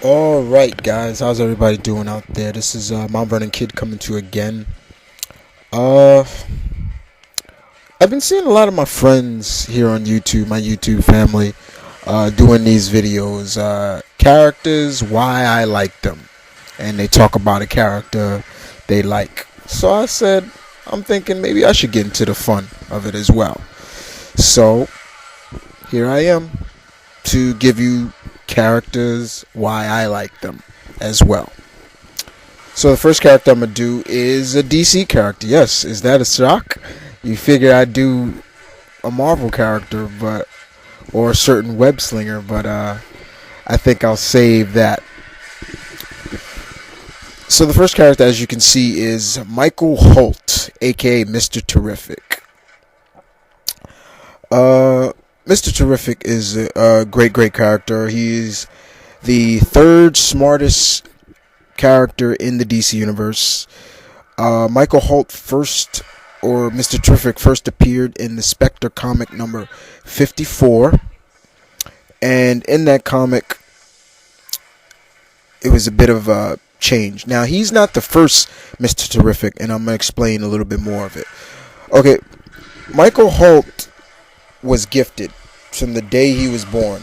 Alright guys, how's everybody doing out there? This is Mount Vernon Kid coming to you again. Uh I've been seeing a lot of my friends here on YouTube, my YouTube family, doing these videos, characters, why I like them. And they talk about a character they like. So I said, I'm thinking maybe I should get into the fun of it as well. So here I am to give you characters, why I like them as well. So the first character I'm going to do is a DC character. Yes, is that a shock? You figure I'd do a Marvel character, or a certain web slinger, but I think I'll save that. So the first character, as you can see, is Michael Holt, aka Mr. Terrific. Mr. Terrific is a great character. He's the third smartest character in the DC universe. Michael Holt Mr. Terrific first appeared in the Spectre comic number 54. And in that comic, it was a bit of a change. Now, he's not the first Mr. Terrific, and I'm going to explain a little bit more of it. Okay, Michael Holt was gifted from the day he was born.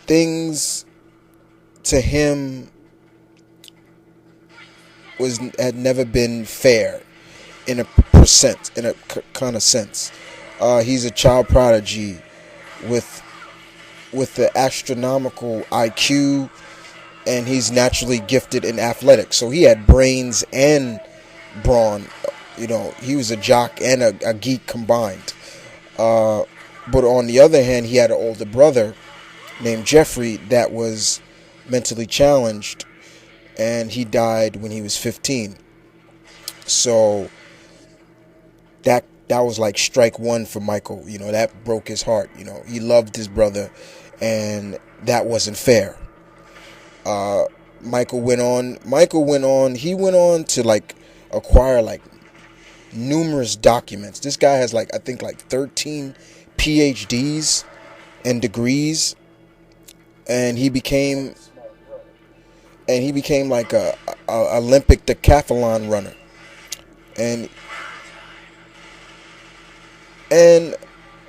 Things to him had never been fair in a kind of sense. He's a child prodigy with the astronomical IQ, and he's naturally gifted in athletics. So he had brains and brawn. He was a jock and a geek combined. But on the other hand, he had an older brother named Jeffrey that was mentally challenged, and he died when he was 15. So that was like strike one for Michael. That broke his heart. He loved his brother, and that wasn't fair. Michael went on to acquire numerous documents. This guy has I think 13 PhDs and degrees, and he became like a Olympic decathlon runner, and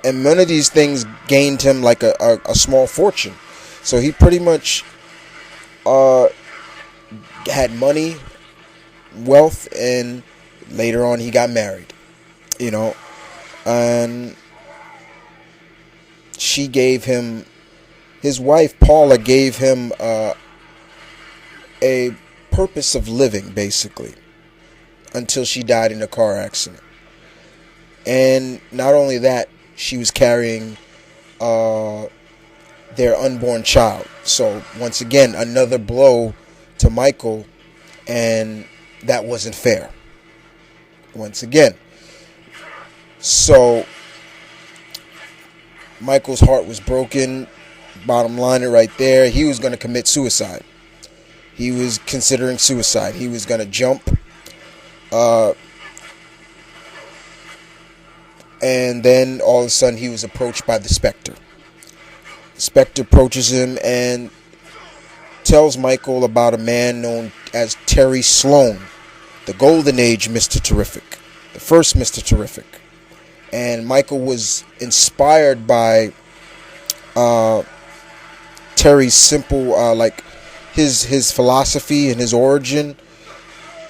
none of these things gained him a small fortune. So he pretty much had money, wealth, and later on he got married, and she gave him, his wife Paula gave him a purpose of living, basically, until she died in a car accident. And not only that, she was carrying their unborn child. So once again, another blow to Michael, and that wasn't fair. Once again. So Michael's heart was broken. Bottom line, right there, he was going to commit suicide. He was considering suicide. He was going to jump. And then all of a sudden he was approached by the Spectre. Spectre approaches him and tells Michael about a man known as Terry Sloan, the Golden Age Mr. Terrific, the first Mr. Terrific. And Michael was inspired by Terry's simple, his philosophy and his origin,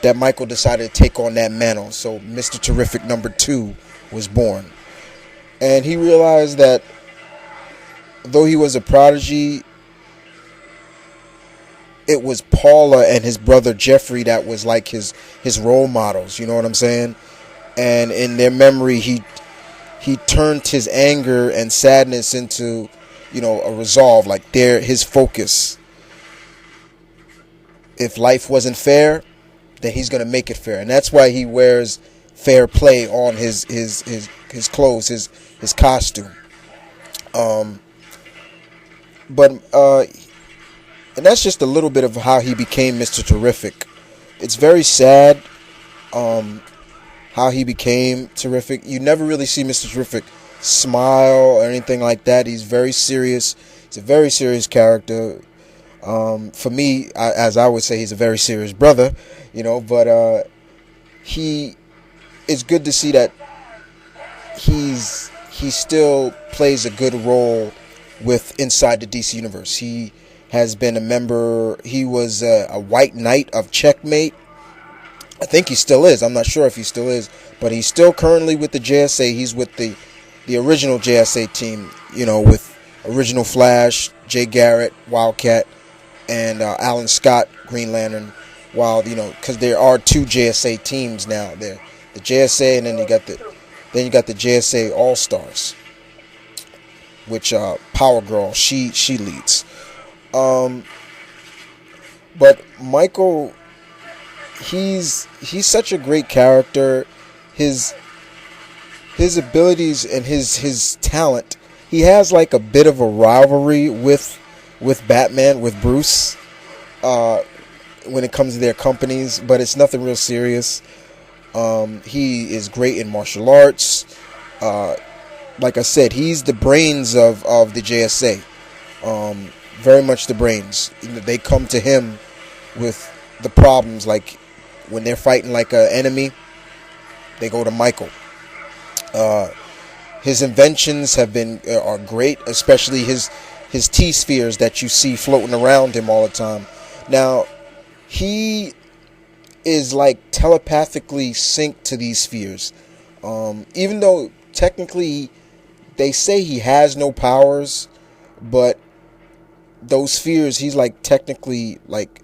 that Michael decided to take on that mantle. So Mr. Terrific number 2 was born. And he realized that though he was a prodigy, it was Paula and his brother Jeffrey that was like his role models, you know what I'm saying? And in their memory, he turned his anger and sadness into, a resolve, his focus. If life wasn't fair, then he's going to make it fair. And that's why he wears fair play on his clothes, his costume. And that's just a little bit of how he became Mr. Terrific. It's very sad how he became terrific. You never really see Mr. Terrific smile or anything like that. He's very serious, It's a very serious character. For me, as I would say, he's a very serious brother, but he it's good to see that he still plays a good role with inside the DC universe. He has been a member. He was a White Knight of Checkmate. I think he still is. I'm not sure if he still is, but he's still currently with the JSA. He's with the original JSA team, with original Flash, Jay Garrett, Wildcat, and Alan Scott, Green Lantern. While because there are two JSA teams now. There, the JSA, and then you got the JSA All Stars, which Power Girl she leads. But Michael, he's such a great character. His abilities and his talent. He has like a bit of a rivalry with Batman, with Bruce, when it comes to their companies, but it's nothing real serious. He is great in martial arts. Like I said, he's the brains of the JSA. Very much the brains. They come to him with the problems, like when they're fighting like an enemy, they go to Michael. His inventions are great, especially his T-spheres that you see floating around him all the time. Now, he is like telepathically synced to these spheres. Even though technically they say he has no powers, but those spheres, he's like technically like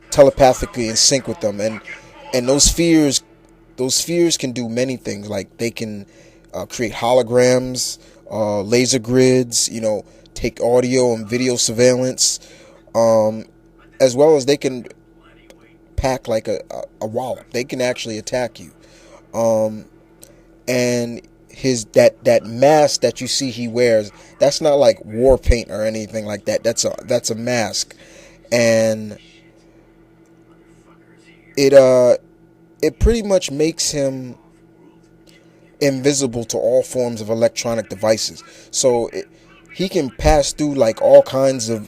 telepathically in sync with them, and those spheres can do many things. Like they can create holograms, laser grids, take audio and video surveillance, as well as they can pack like a wallop. They can actually attack you. And that mask that you see he wears, that's not like war paint or anything like that. That's a mask, and it pretty much makes him invisible to all forms of electronic devices. So he can pass through like all kinds of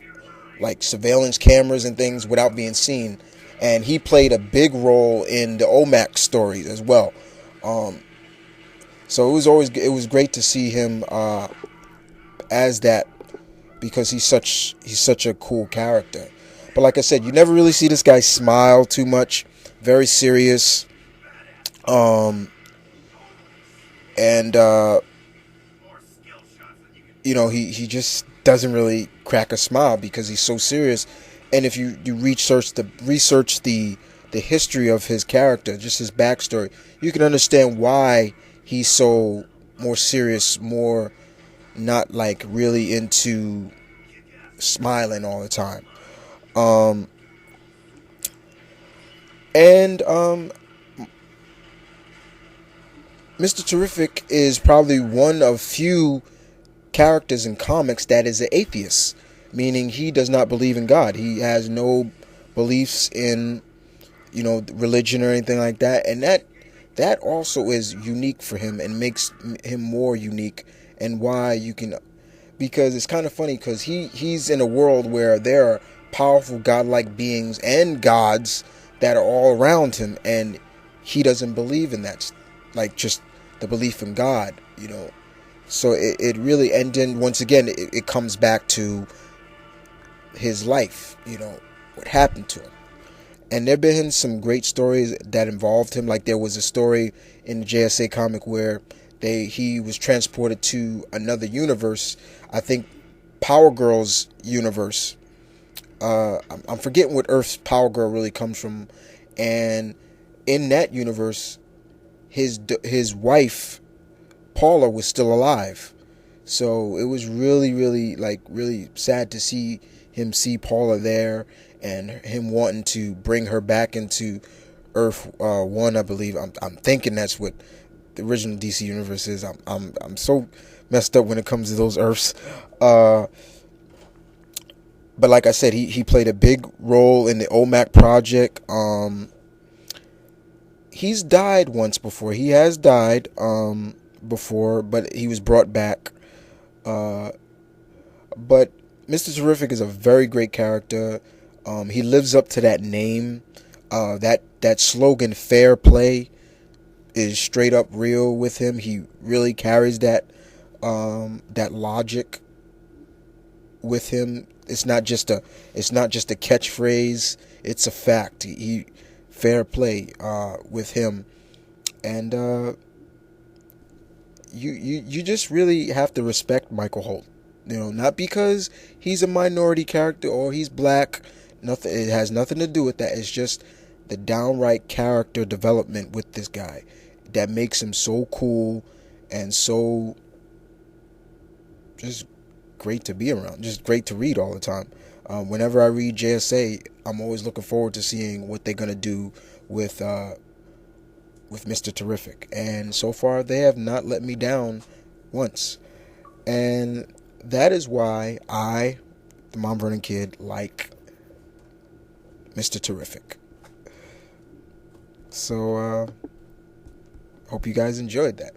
like surveillance cameras and things without being seen. And he played a big role in the OMAC stories as well. So it was great to see him as that, because he's such a cool character. But like I said, you never really see this guy smile too much. Very serious. And he just doesn't really crack a smile because he's so serious. And if you research the history of his character, just his backstory, you can understand why he's so more serious, more not like really into smiling all the time. Mr. Terrific is probably one of few characters in comics that is an atheist, meaning he does not believe in God. He has no beliefs in, religion or anything like that, and that also is unique for him and makes him more unique. And why because it's kind of funny, because he's in a world where there are powerful godlike beings and gods that are all around him, and he doesn't believe in that, like just the belief in God, So it really, and then once again, it comes back to his life, what happened to him. And there have been some great stories that involved him. Like there was a story in the JSA comic where he was transported to another universe. I think Power Girl's universe. I'm forgetting what Earth's Power Girl really comes from. And in that universe, his wife Paula was still alive. So it was really, really, really sad to see Paula there, and him wanting to bring her back into Earth 1, I believe. I'm thinking that's what the original DC universe is. I'm so messed up when it comes to those Earths. But like I said, he played a big role in the OMAC project. He's died once before. He has died before, but he was brought back. But Mr. Terrific is a very great character. He lives up to that name. That slogan, "Fair Play," is straight up real with him. He really carries that logic with him. It's not just a catchphrase. It's a fact. Fair play with him, and you just really have to respect Michael Holt. Not because he's a minority character or he's black. Nothing. It has nothing to do with that. It's just the downright character development with this guy that makes him so cool and so just great to be around. Just great to read all the time. Whenever I read JSA, I'm always looking forward to seeing what they're gonna do with Mr. Terrific. And so far, they have not let me down once. And that is why I, the Mount Vernon Kid, like Mr. Terrific. So, hope you guys enjoyed that.